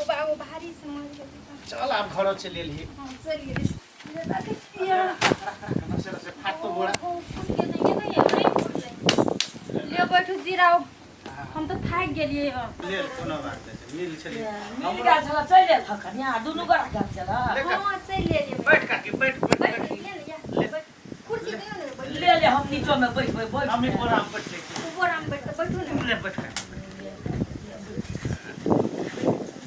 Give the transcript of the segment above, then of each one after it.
बाबू भारी समझ गए। चल आप घर चले लिए। हां चलिए। ये देखिए नसे नसे फाट तो बोला। फूट के तो ये नहीं फूट ले। ले बैठो जीराओ। हम तो थाक गेलिए ले कोनो बात नहीं मिल चलिए। मिल गया चला चले थकन यहाँ दोनों गरा गया चला। हां चल ले बैठ का के बैठ बैठ ले कुर्सी दे ना ले ले हम नीचे में बैठ हम ऊपर हम बैठ ले। ऊपर हम बैठो ना। ले बैठ का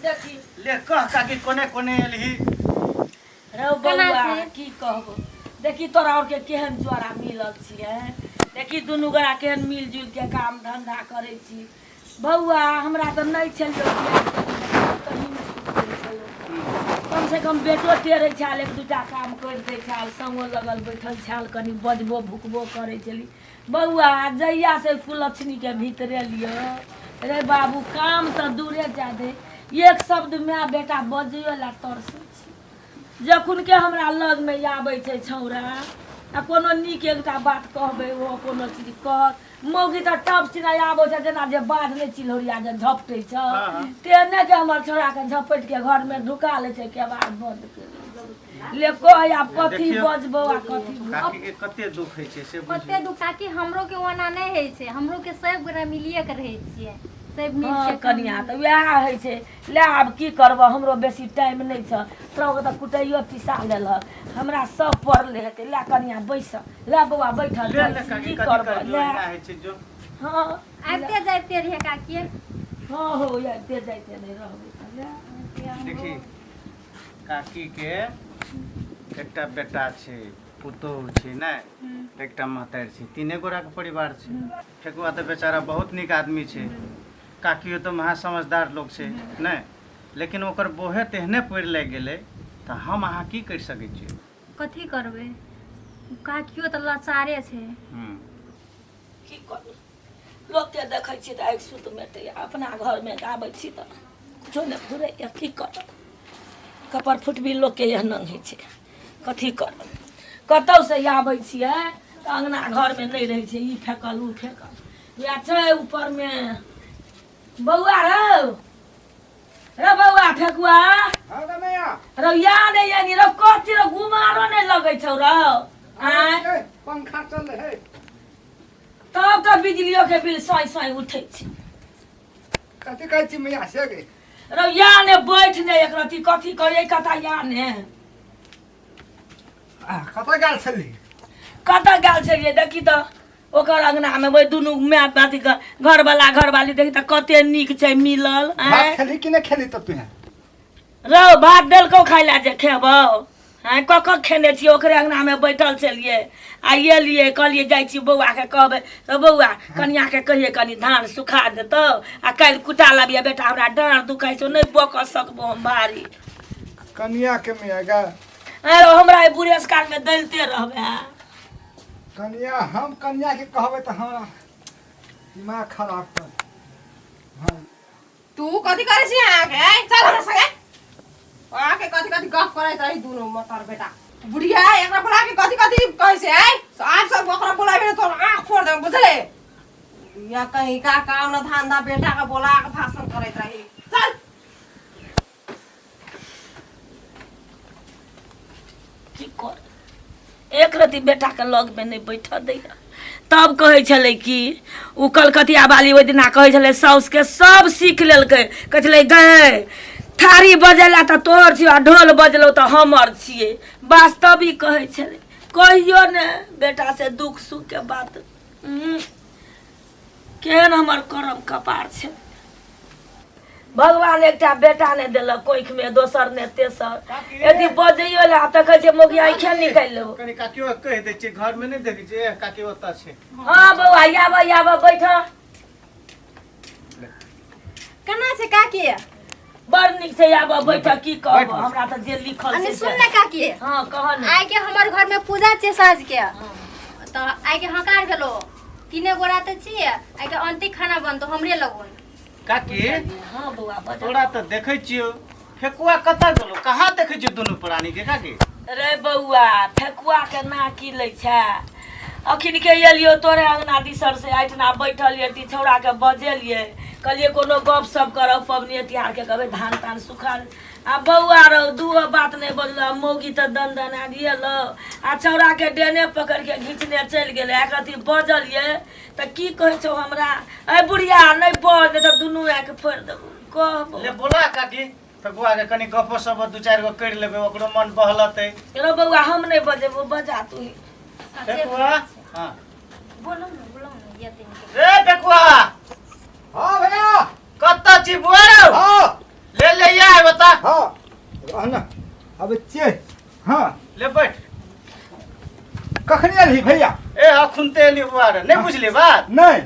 देखी ले कह का के कोने कोने एलही। रे बउआ की कहबो देखी तोरा और के केहन जोरा मिलल छिए देखी दुनू गरा केहन मिलजुल के काम धंधा करे छी बउआ हमरा तो नहीं छलियो कम से कम बेटो टेरे छाल एक दूटा काम कर दे छाल संगो लगल बैठल छाल कनी बजबो भुकबो करे छली बउआ जइया से फुलछनी के भीतरे लियो रे बाबू काम तो दूरे जादे एक शब्द माय बेटा बजियो ला तरसै छी जखन के हमरा लग में आबै छै छौरा आ कोनो नीक एकटा बात कहबै ओ कोनो चीज कह मौगी त टप चिना आबै छै जेना जे बाध नै चिलौरिया जे झपटै छ तेने के हमर छोरा के झपट के घर में ढुका ले छै केवाड़ बंद के ले कह आब कथी बजबो आ कथी काकी के कते दुख है छै से बुझी कते दुख कि हमरो के ओना नै है छै हमरो के सब गोरा मिलिए के रहै छियै सब मिल के कनिया त वएह है छै ले आब की करब हमरो बेसी टाइम नै छ तोरा त कुटैयो पिसा लेलक हमरा सब पड़ले हेतै ले कनिया बैस ले बउआ बैठल ले ले काकी की कथी करब कर जो है छै जो हां आते जाते रहे काकी हां हो आते जाते नै रहबै देखी काकी के एकटा बेटा छै पुतोह छै नै एकटा महतारी छै तीने गोरा के परिवार छै ठेकुआ तो बेचारा बहुत निक आदमी छै काकियो तो महा समझदार लोग छै नै लेकिन ओकर बोहे तेहने पड़ लग गेलै त हम अहाँ की कर सकै छी कथी करबै काकियो त लाचारे छै की करू लोग के देखै छी त आइ सुत मेटे अपना घर में आबै छी त कुछो नै घुरै की कर कपर फुटबी लोग के एहन है छै कथी कर कतौ से आबै छियै त अंगना घर में नै रहै छै ई फेकल उ फेकल या छै ऊपर में बउआ रे बउआ ठेकुआ हां ग मैया रो याद है यानी रो कथी रो गुमारो नै लगै छौ रो आय पंखा चल है तब त बिजलियो के बिल सोय सोय उठै छै कथी कहै छी मैया से गे रो याने बैठ ने एक रती कथी करे कता याने कतऽ गेल छली कता गेल छलिए देखी त ओकर अंगना में वही दुनू माय बाती घर वाला घर वाली देखी त कते नीक छै मिलल भात खेली कि नै खेली त तू रो भात देलकौ खाइ ला जे खेबौ हैं कक खेने छी ओकरे अंगना में बैठल छलिए आ ये लिए कहलिए जाइ छी बौआ के कहबै बौआ कनिया के कहिए कनी धान सुखा देतौ आ काल कुटा लबिए बेटा हमरा डाँर दुखाइ छौ नै बक सकबो हम भारी कनिया के मैया गा अरे हमरा ई बुढ़ेस काल में दैलते रहबे कनिया हम कनिया के कहबै त हमरा दिमाग खराब कर हां तू कथी करे छी आके चल हमरा संगे आके कथी कथी गप करैत रही दुनो मतर बेटा बुढ़िया एकरा बोला के कथी कथी कहै छै आज सब ओकरा बोलाबे तो आंख फोड़ दे बुझले या कहीं का काम न धंधा बेटा का बोला के भाषण करैत रही चल की कर एक रति बेटा के लग में नहीं बैठ दैया तब कहे छले कि उ कलकतिया वाली ओइ दिना कहे छले साउस के सब सीख लेलकै कहे छले गए थारी बजेला त तोहर छियो ढोल बजलो त हमर छिए वास्तविक कहे छले कहियो ने बेटा से दुख सुख के बात केहन हमर करम कपार छै भगवान एकटा बेटा ने देलक कोइख में दोसर ने तेसर यदि बजइयो ला त कहे छै मोगी आंखे निकाल लो कनी काकियो कह दे छै घर में नै देखै छै काकी ओता छै हां बौआ आबा बैठ केना छै काकी बड़ निक से आबा बैठ की कहब हमरा त जे लिखल छै अने सुन ना काकी हां कह ने आइ के हमर घर में पूजा छै साँझ के त आइ के हकार गेलो तीने गोरा त छिए आइ के अंतिम खाना बनतो हमरे लगन काकी हां बौआ बता तोरा त देखै छियो फेकुआ कतऽ गेलो कहाँ देखै छियो दुनू प्राणी के काकी रे बौआ फेकुआ के ना की लै छै अखिन के एलियो तोरे अंगना दिसर से आइठना बैठल ये ती छौड़ा के बजेलिए कहलिए कोनो गप सप करब पबनी तिहार के कहबे धान तान सुखाल आ बौआ रो दूगो बात नहीं बजल मौगी तो दन आ गेल आ छौड़ा के डेने पकड़ के घींचने चल गेले आ कथी बजल ये तो की कहे छौ हमरा ए बुढ़िया नहीं बज नहीं तो दुनू आके फोड़ देबू कहबो ले बोला काकी फगुआ के कनी गपो सब दू चार गो कर लेबे ओकरो मन बहलते रो बौआ हम नहीं बजेबो बजा तू ही फेकुआ हां बोलो ना ये तीन रे फेकुआ हाँ भैया कत्ता छी बुआरो हाँ ले या बता हाँ रहना अब चे हाँ ले बैठ कखनी आली भैया ए अखुनते एली बुआरो नहीं बुझली बात नहीं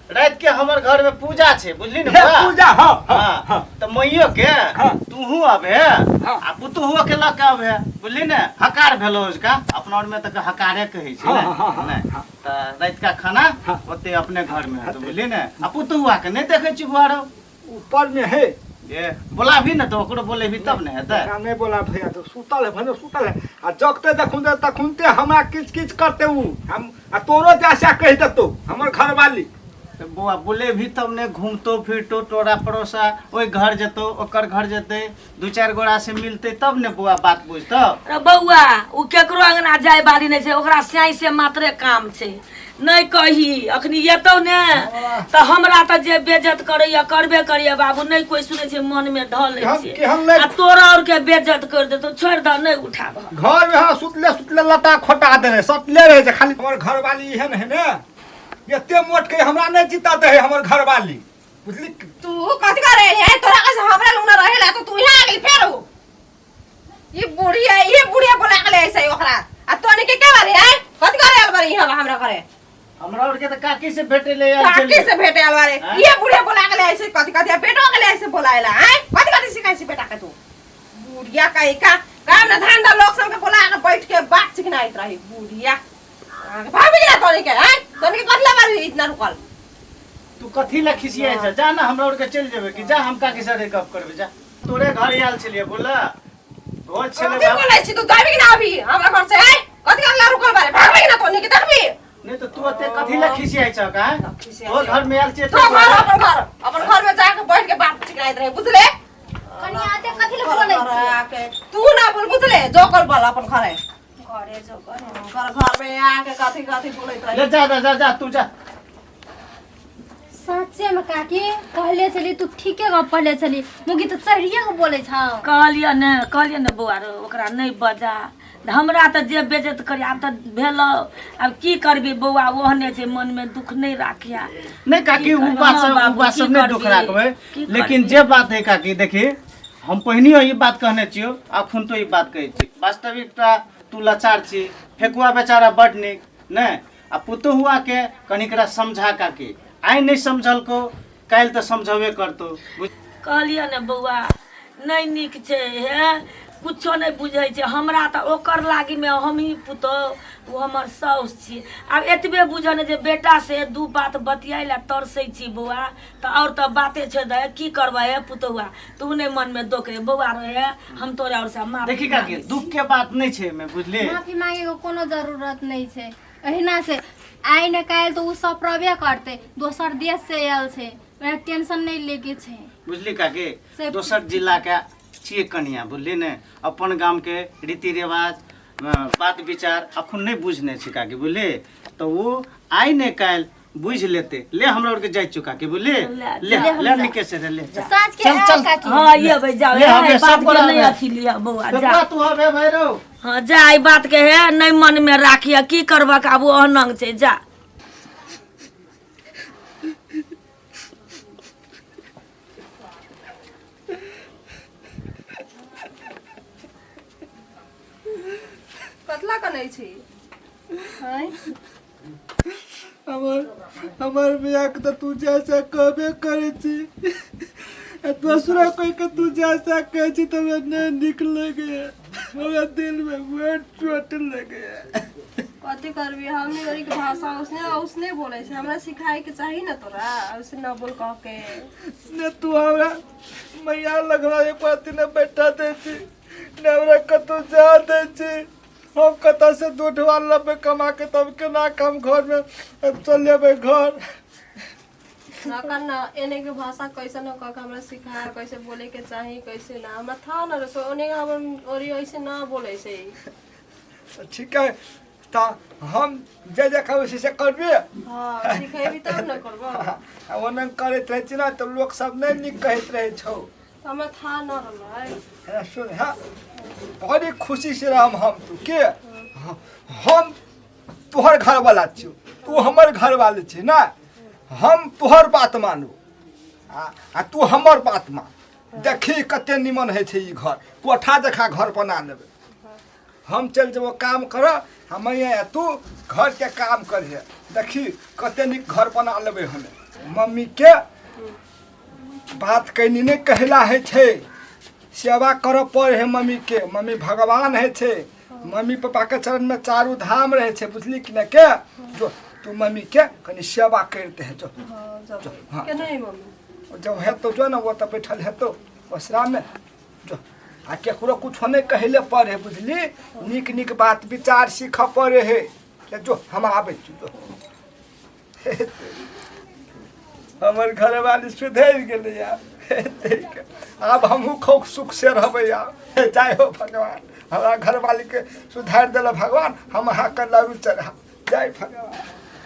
रात के हमर घर में पूजा छे बुझली ने हे बुआ पूजा हाँ हाँ हाँ हाँ तो मैयो के हाँ। तूहू अबे आ पुतहुओ के लक अबे बुझली ने हकार भेलो उसका अपना और में तक हकारे कहे छै हाँ, हाँ, हाँ, ने हाँ। त रात का खाना हाँ। ओते अपने घर में है तो बुझली ने आ पुतहुआ के नहीं देखे छी बुआरो ऊपर में है ये बोला भी ना तो ओकरो बोले भी तब ने हेतै का नहीं बोला भैया तो सुतल है भने सुतल है आ जगते देखुंते तखुनते हमरा किच किच करते ऊ हम आ तोरो जैसा कह देतो हमर घर वाली तो बुआ बोले भी तब ने घूमतो फिरतो टोरा पड़ोसा ओई घर जतो ओकर घर जते दू चार गोरा से मिलते तब ने बुआ बात बुझतो रे बौआ उ केकरो अंगना जाय बारी नहीं छै ओकरा स्याई से मात्रे काम छै नहीं कही अखनी येतौ ने तो हमरा तो जे बेइज्जत करैया करबे करिया बाबू नहीं कोई सुनै छै मन में ढल लै छै केहन ले आ तोरा और के बेइज्जत कर देतो छोड़ द नहीं उठाब घर में हाँ सुतले लता खोटा देने सटले रहे छै खाली हमर घर वाली एहन है ने एते मोट के हमरा नहीं जीता दे है हमर घर वाली बुझली तू कथी करे है तोरा कैसे हमरा लंगना रहेला तो तू यहाँ आ गेली फेरो ये बुढ़िया बोला के ले ऐसे ओकरा आ तोनी के के बारे है कथी करे आल बारे यहाँ हमरा करे हमरा और के त काकी से भेटे ले आल काकी से भेटे आल बारे हाँ? ये बुढ़िया बोला के ले ऐसे कथी कथी बेटो के ले ऐसे बोलाएला हैं कथी कथी सिखाई से बेटा के तू बुढ़िया कहीं का काम ना धंधा लोग सब के बोला के बैठ के बात सिखनाइत रही बुढ़िया भाभी ना तोनी के हैं तोनी के कथला बारे इतना रुकल तू कथी ला खिसिया छ जा ना हमरा और के चल जेबे कि जा हम काकी से गप करबे जा तोरे घर आल छलिए बोला रोज छले कथी बोलै छी तू जाबी कि ना अभी हमरा घर से हैं कथी कथला रुकल बारे भाभी ना तोनी के देखबी नहीं तो तू अते कथी ला खिसिया छ का तो घर में आल छे तो अपन घर में जाके बैठ के बात सिखनाइत रहे बुझले कनी आते कथि ले बोलै छी तू ना बोल बुझले जोकर बोल अपन घरे घरे जो घर में आके कथी कथी बोलैत रहे ले जा तू जा सच्चे में काकी कहले चली तू ठीके गप कहले चली मुगी तो चढ़िए के बोले छ कहलिए ने बौआ रो ओकरा नहीं बजा हमरा तो जे बेइज्जत करी आब तो भेल अब की करबी बौआ ओहने छै मन में दुख नहीं राखिया नहीं काकी उ बात सब नहीं दुख राखबे लेकिन जे बात है काकी देखी हम पहिनियो ई बात कहने छियो अखुन तो ई बात कहै छी वास्तविकता तू लाचार छी फेकुआ बेचारा बड निक ने आ पुतो हुआ के कनिकरा समझा काकी आइ नहीं समझल को काल तो समझावे करतो कहलिए ने बौआ नहीं नीक छै हे कुछो नहीं बुझै छै हमरा तो ओकर लागी में हम ही पुतो वो हमर साउस छी आब एतबे बुझने जे बेटा से दू बात बतियाइला तरसै छी बौआ तो और तो बाते छै दे की करबै हे पुतौआ तू नहीं मन में दोक रे बौआ रहे हम तोरा और से माफी देखी काकी दुख के बात नहीं छै मैं बुझले माफी मांगे को कोनो जरूरत नहीं छै एहिना से आइ ने काल तो उ सब प्रवे करते दोसर देश से आयल छै ओरा टेंशन नहीं लेके छै बुझली काकी दोसर जिला के छिए कनिया बुझली ने अपन गांव के रीति रिवाज बात विचार अखन नहीं बुझने छी काकी बुझली तो वो आई ने काल बुझ लेते ले हमरा और के जाय चुका के बुझली ले निके से ले जा साँझ के आ काकी हां ये भाई जाओ ले हमें बात सब के नहीं बड़ा अथी लिया बौआ तो जा तू हबे भैरो हां जा ई बात के है नहीं मन में राखिया की करबा आब अनंग छै जा कतला का नहीं छी हैं हमर बिया के तो तू जैसा कहबे करे छी दूसरा कोई के तू जैसा कहे छी तो नहीं निक लगे हमरा दिल में बहुत चोट लगे कथी करबी हमनी गरी के भाषा उसने बोले छै हमरा सिखाए के चाहिए ना तोरा उससे ना बोल कह के ने तू हमरा मैया लगवा एक बार ने बैठा दे छी ने हमरा कतो जा दे छी हम कत से दूध वाला पे कमा के तब केना काम घर में चल जेबै घर। नकन न एने के भाषा कैसे न कह हमरा सिखा कैसे बोले के चाही कैसे ना हमरा था न रसो ओने हम ओरी ऐसे ना बोले से। ठीक है ता हम जे जे कहबै से करबे। हां सिखेबी तब न करबो। ओने करैत रहै छी ना त लोग सब नै निक कहैत रहै छौ। हमरा था न रहलै। सुन हाँ बड़ी खुशी से हम तू के हम तुहर घर वाला छियो तू हमर घर वाले छी ना। हम तुहर बात मानू आ तू हमर बात मान। देखी कते निमन है छे ई घर कोठा जखा घर बना लेबे। हम चल जेबो काम कर हम यहाँ तू घर के काम करिए। देखी कते निक घर बना लेबे हमें। मम्मी के बात कैनी नहीं कहला है छे सेवा कर पड़े है मम्मी के। मम्मी भगवान है छे। मम्मी पापा के चरण में चारू धाम रहे छे बुझली कि न के। जो तू मम्मी के कनी सेवा करते है जो। हां जब हाँ। के नहीं मम्मी जब है तो जो ना वो तो बैठल है तो ओसरा में जो आ केकरो कुछ नहीं कहले पड़े बुझली। निक निक बात विचार सीख पड़े है जो हम आबे जो। हमर घर वाली सुधर गेले यार। अब हमहू खूब सुख से रहबे यार। जय हो भगवान हमारा घर वाली के सुधार दिल भगवान। हम अहाँ के लरू चढ़ा जय भगवान।